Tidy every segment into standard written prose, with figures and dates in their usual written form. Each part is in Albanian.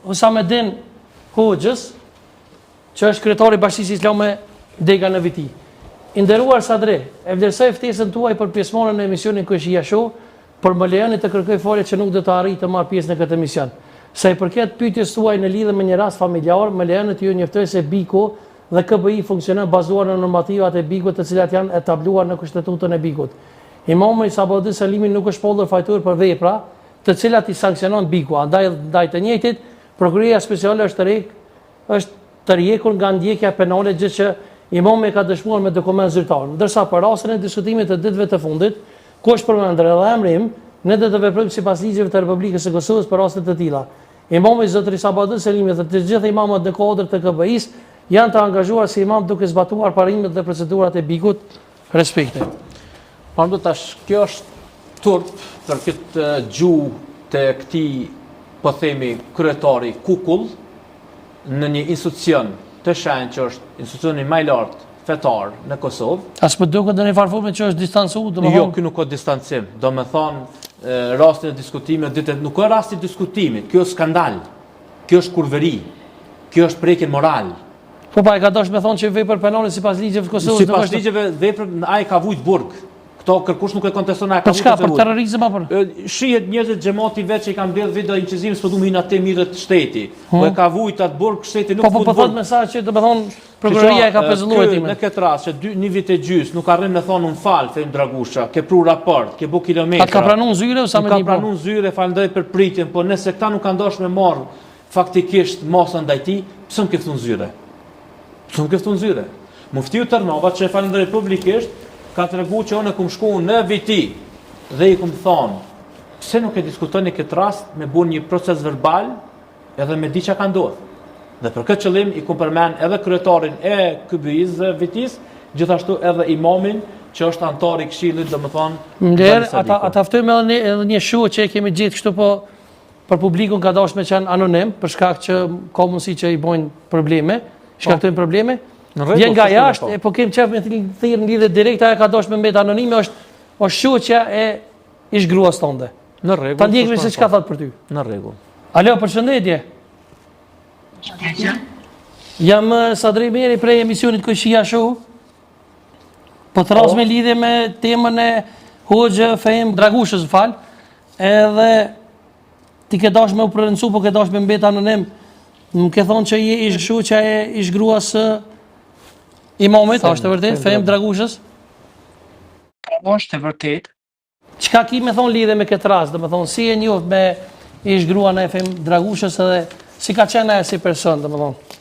Husamedin Hoxhës, që është kryetari i Bashkisë Islame Dega në Viti. I nderuar Sadre, e vlerësoj ftesën tuaj për pjesëmarrjen në emisionin Këshia Show, por më lejoni të kërkoj falje që nuk do të arrij të marr pjesë në këtë emision. Sa i përket pyetjes tuaj në lidhje me një rast familjar, më lejoni të ju njoftoj se BIKu dhe KBI funksionon bazuar në normativat e BIKut, të cilat janë etabluar në Kushtetutën e BIKut. Imam Sabaudin Salimi nuk është pollur fajtor për vepra të cilat i sanksionon BIKu. Ndaj të njëjtit, prokuroria speciale është të rjekur nga ndjekja penale, gjë që imami ka dëshmuar me dokument zyrtar. Ndërsa për rastin e diskutimit të ditëve të fundit, ku është përmendur edhe emri im, ne do të veprojmë sipas ligjeve të Republikës së Kosovës për raste të tilla. Imami Zotri Sabaudin Salimi dhe të gjithë imamët në kodër të KBI-s janë të angazhuar si imam duke zbatuar parimet dhe procedurat e BIKut. Respekte. Pando tash, kjo është turp për këtë gjuhë të këtij, po themi, kryetari kukull në një institucion të shenjtë që është institucioni më i lartë fetar në Kosovë. As më duket në një farforme që është distancuar, domethënë. Jo, ky nuk ka distancim. Domethënë, rastin e diskutimit, nuk ka rasti i diskutimit. Kjo është skandal. Kjo është kurveri. Kjo është prekje moral. Po pa, e ka dashur me thonë që vepër penale sipas ligjeve të Kosovës. Sipas ligjeve vepër ai ka vujt burg. Këto kërkush nuk e konteston ai ka vujt. Për çka? Për terrorizëm apo? Shihet njerëzit xhamati veç që i kanë mbledh video incizim, s'po duam hinë atë mirë të shteti. Po e ka vujt atë burg, shteti nuk fut. Po thot mesazh që domethënë prokuroria e ka pezulluar timin. Në këtë rast që një vit e gjys nuk arrin me thonë un fal, them Dragusha, ke pru raport, ke bu kilometra. Ka pranuar zyre ose me një? Ka pranuar zyre, falenderoj për pritjen, po nëse këta nuk kanë dashur me marr faktikisht mosën ndaj tij, pse nuk e ftun zyre? Pse nuk e ftun zyre? Muftiu Tërnava, që e falenderoj publikisht, ka treguar që unë kum shkuar në Viti dhe i kum thonë, pse nuk e diskutoni këtë rast me bën një proces verbal edhe me di çka ka ndodhur. Dhe për këtë qëllim i kum përmend edhe kryetarin e KBI-s dhe Vitis, gjithashtu edhe imamin që është antar i këshillit, domethënë. Ata ftojmë edhe një show që e kemi gjetë kështu, po për publikun ka dashur me qenë anonim për shkak që ka mundësi që i bëjnë probleme, shkaktojnë probleme. Vjen nga jashtë, po kem qef me thirr në lidhje direkte, ajo ka dashur me mbet anonime, është shoqja e ish gruas tonde. Në rregull. Ta ndjekemi se çka thot për ty. Në rregull. Alo, përshëndetje. Jam Sadri Meri prej emisionit Këshia Show. Po të ras me lidhje me temën e Hoxhë Fejm Dragushës, fal. Edhe ti ke dashur me u prononcu, po ke dashur me mbet anonim. Nuk e thonë që je ish shoqja e ish gruas imamit, është e vërtet, Fejm Dragushës? Po, është e vërtet. Çka ki me thonë lidhe me këtë rast, domethënë si e njoft me ish gruan e Fejm Dragushës edhe si ka qenë ajo si person, domethënë.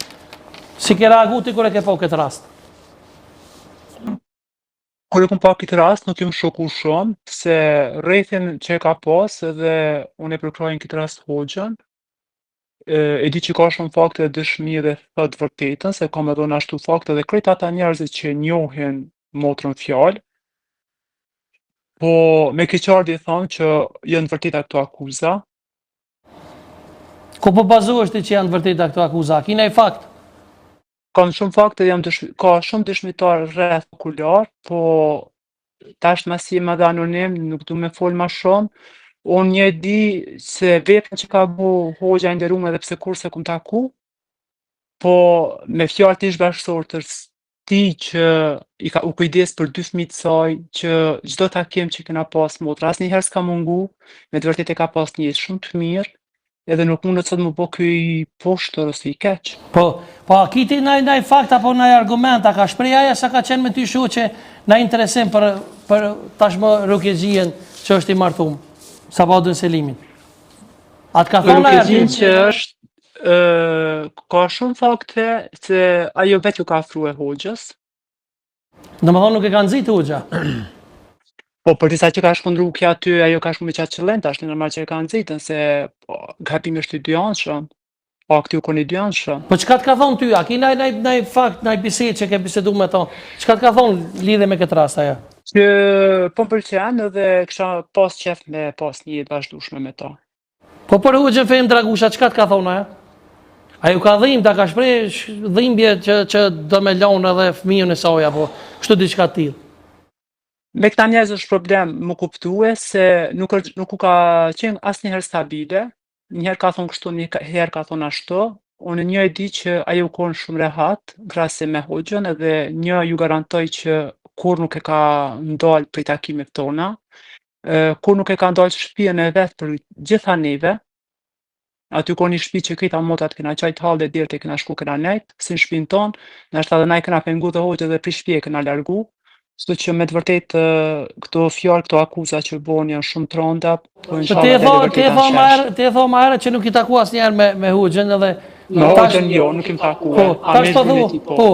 Si ke reaguar ti kur e ke pa këtë rast? Kur e kam pa këtë rast, nuk jam shokuar shumë, se rrethin që ka pas edhe unë e përkroj në këtë rast Hoxhën. E di që ka shumë fakte dhe dëshmi dhe thot vërtetën, se kam edhe ashtu fakte dhe krejt ata njerëzit që njohin motrën fjalë. Po me keqardhje thonë që janë vërteta këto akuza. Ku po bazohesh ti që janë vërteta këto akuza? Ki ndaj fakt? Kam shumë fakte, ka shumë dëshmitar rreth okular, po tash masi jam edhe anonim, nuk du me fol më shumë. Unë një di se veprën që ka bu Hoxha i nderuar edhe pse kurse kum taku, po me fjalë të ish bashkësortës ti që u kujdes për 2 fëmijë të saj, që çdo takim që kena pas motra asnjëherë s'ka mungu, me të vërtetë ka pas një jetë shumë të mirë, edhe nuk mundet sot më bë ky poshtër ose i keq. Po a kiti ndaj fakt apo ndaj argumenta, ka shpreh aja sa ka qenë me ty shoqe na interesim për tashmë Rukexhien që është i martuar? Sabaudin Selimin. Atë ka thonë Rukexhin që është ka shumë fakte se ajo vetë ka afruar Hoxhës. Domethënë nuk e ka nxit Hoxha. Po për disa që ka shkundru kja aty, ajo ka shku me qatë qëllent, ashtë normal që e ka nxitën, se gabimi është i dyanshëm. Po këtu koni dyanshëm. Po çka të ka thonë ty? A ki ndaj fakt, ndaj bisedë që ke biseduar me to? Çka të ka thonë lidhe me këtë rast ajo? Që po pëlqen edhe kisha pas qef me pas një jetë vazhdueshme me to. Po për Hoxhën Fejm Dragusha, çka të ka thonë ajo? Ajo ka dhimbje, ta ka shpreh dhimbje që do me lanë edhe fëmijën e saj apo kështu diçka të tillë. Me këta njerëz është problem më kuptue se nuk u ka qenë asnjëherë stabile, Njëherë ka thonë kështu, njëherë ka thonë ashtu. Unë një e di që ajo u konë shumë rehat, krahasi me Hoxhën, edhe një ju garantoj që kur nuk e ka ndalë prej takimeve tona, kur nuk e ka ndalë shtëpinë e vet për gjitha neve. Aty ka një shtëpi që këta motat kena qajt hall dhe deri te kena shku kena nejt, si në shtëpinë tonë, nashta edhe na i kena pengu dhe Hoxhë dhe prej shtëpie kena largu. Kështu që me të vërtet këto fjalë, këto akuza që bëhen janë shumë tronda, po Po inshallah ti e deri tho, vërtet ti e janë tho më shesh. herë, ti e tho më herë që nuk i taku asnjëherë me Hoxhën edhe Me Hoxhën jo, nuk im po, takuar. tash po thu, po,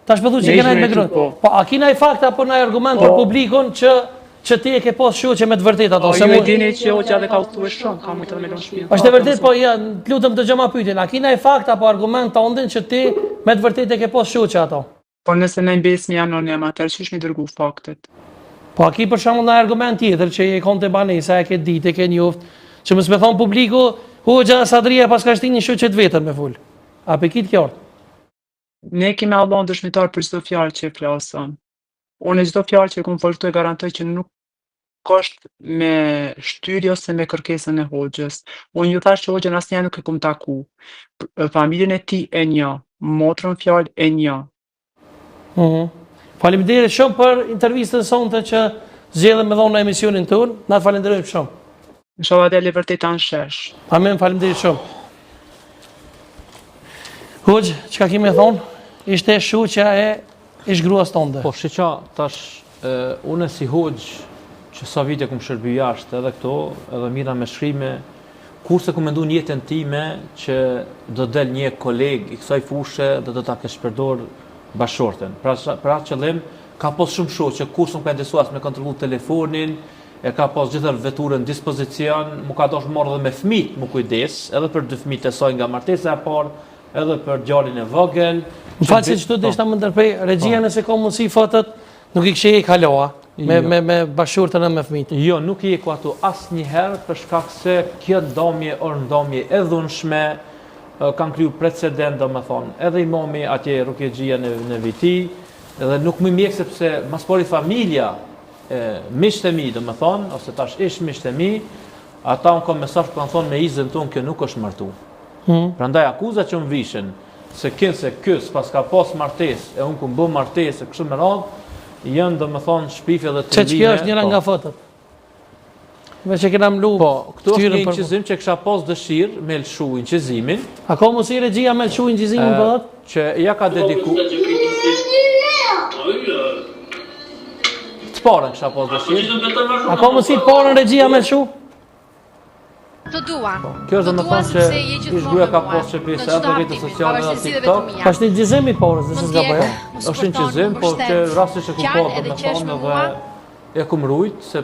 tash po thu që Me kena iznin me e tij, gruan. po. Po, a kina i fakt apo na argument për publikun që ti e ke pas shoqe me të vërtetë ato, Po se ju e mu dini që Hoxha dhe ka udhëtuar shumë, ka mujtë me lënë shtëpinë. është e vërtetë, po ja, të lutem të gjëma pyetjen, a kina i fakt apo argument tondin që ti me të vërtetë e ke pas shoqe ato? Po nëse ne mbesmi anonim, atëherë çish mi dërgu faktet. Po a ki për shembull ndonjë argument tjetër që je konte banesa, e ke ditë, e ke njoft, që mos më thon publiku, Hoxha Sadria pas ka shtinë një shoqe të vetën me ful. A pe kit kjo? Ne kemi Allahun dëshmitar për çdo fjalë që e flasëm. Unë çdo fjalë që kum folë këtu e garantoj që nuk është me shtyrje ose me kërkesën e Hoxhës. Unë ju thash që Hoxhën asnjëherë nuk e kum taku. Familjen e tij e njoh, motrën fjalë e njoh. Faleminderit shumë për intervistën sonte që zgjedhëm me dhonë në emisionin ton. Na të falenderojmë shumë. Inshallah deri vërtet ta shesh. Amen, faleminderit shumë. Hoxh, çka kemi thonë? Ishte shoqja e ish gruas tonde. Po shiqa, tash unë si Hoxh që sa vite kum shërby jashtë edhe këto, edhe mira me shkrime, kurse kum mendu në jetën time që do del një koleg i kësaj fushë dhe do ta kesh përdor bashorten. Pra atë qëllim ka pas shumë shoqë, kurse nuk ka interesuar as me kontrollu telefonin, e ka pas gjithë veturën në dispozicion, mu ka dosh marrë dhe me fëmijët, mu kujdes, edhe për dy fëmijët e saj nga martesa e parë, edhe për djalin e vogël. Në fakt se çdo deshta më ndërprej, regjia nëse ka mundësi fotot, nuk i kishte kaloa me bashortën e me fëmijët. Jo, nuk i ku ato asnjëherë për shkak se kjo ndomje është ndomje e dhunshme, kanë kriju precedent domethënë. Edhe imami atje Rukjegjia në Viti, edhe nuk më mjek sepse mas pari familja miqtë e mi domethënë, ose tash ish miqtë e mi, ata unë kam mesazh kanë thonë me izën tonë kjo nuk është martu. Prandaj akuzat që më vishen se kës pas ka pas martesë e unë ku bë martesë kështu me radhë, janë domethënë shpifje dhe të Kjo është njëra nga fotot. Me që kena mlu. Po, këtu është një inqizim që kisha pas dëshirë me lëshu inqizimin. A ka mundësi regjia me lëshu inqizimin po thot? Që ja ka dediku. Të parën kisha pas dëshirë. A ka mundësi të parën regjia me lëshu? Të duan. Kjo është domethënë që ish gruaja ka pas çepse edhe rrjetet sociale në TikTok. Pa është inqizim i parës, nëse s'ka po jo. Është inqizim, po që rasti që ku po domethënë edhe e kum rujt se